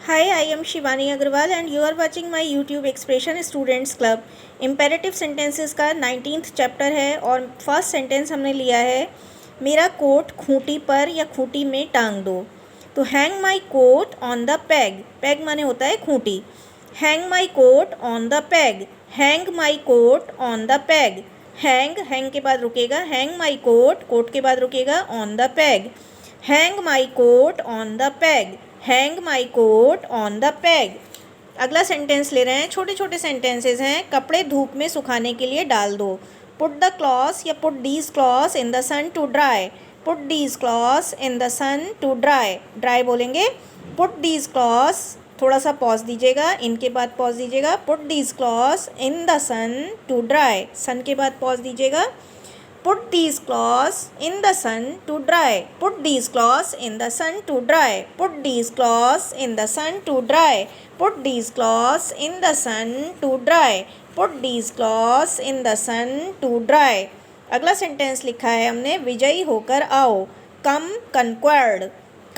Hi, I am Shivani Agrawal and you are watching my YouTube Expression Students Club. Imperative sentences का 19th chapter है और first sentence हमने लिया है मेरा कोट खूंटी पर या खूंटी में टांग दो। तो hang my coat on the peg, peg माने होता है खूंटी। Hang my coat on the peg, hang my coat on the peg. Hang, hang के बाद रुकेगा, हैंग माई कोट, कोट के बाद रुकेगा on the peg. Hang my coat on the peg, hang my coat on the peg. अगला sentence ले रहे हैं, छोटे छोटे सेंटेंसेस हैं। कपड़े धूप में सुखाने के लिए डाल दो। पुट द क्लॉथ्स या put these clothes in the sun to dry. Put these clothes in the sun to dry, dry बोलेंगे। पुट दीज क्लॉथ्स, थोड़ा सा पॉज दीजिएगा, इनके बाद पॉज दीजिएगा। Put these clothes in the sun to dry, sun के बाद pause दीजिएगा। Put these clothes in the sun to dry. Put these clothes in the sun to dry. Put these clothes in the sun to dry. Put these clothes in the sun to dry. Put these clothes in the sun to dry. अगला sentence लिखा है हमने, विजयी होकर आओ। Come conquered.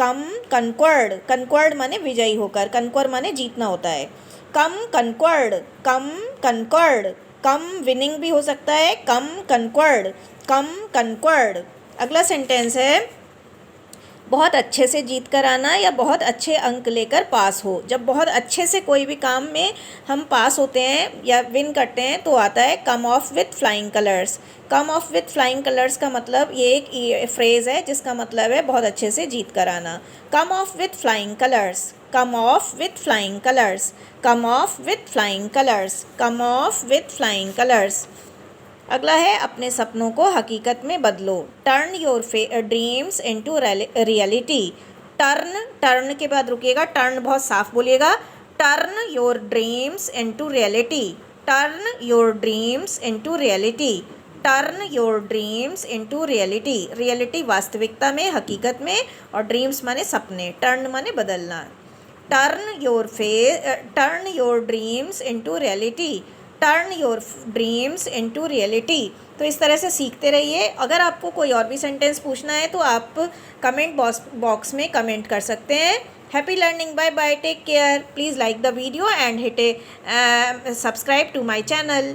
Come conquered. Conquered माने विजयी होकर, conquer माने जीतना होता है। Come conquered. Come conquered. कम विनिंग भी हो सकता है, कम कंक्वर्ड, कम कंक्वर्ड। अगला सेंटेंस है बहुत अच्छे से जीत कर आना या बहुत अच्छे अंक लेकर पास हो। जब बहुत अच्छे से कोई भी काम में हम पास होते हैं या विन करते हैं तो आता है come off with flying colours. Come off with flying colours का मतलब ये एक फ्रेज़ है जिसका मतलब है बहुत अच्छे से जीत कर आना। Come off with flying colours, come off with flying colours, come off with flying colours, come off with flying colours. अगला है अपने सपनों को हकीकत में बदलो। Turn your dreams into reality. Turn, turn के बाद रुकिएगा, टर्न बहुत साफ बोलिएगा। Turn your dreams into reality. Turn your dreams into reality. Turn your dreams into reality. Reality वास्तविकता में, हकीकत में, और ड्रीम्स माने सपने, टर्न माने बदलना। Turn your dreams into reality. Turn your dreams into reality. तो इस तरह से सीखते रहिए। अगर आपको कोई और भी सेंटेंस पूछना है तो आप कमेंट बॉक्स में कमेंट कर सकते हैं। Happy learning, bye bye, take care. Please like the video and hit a subscribe to my channel.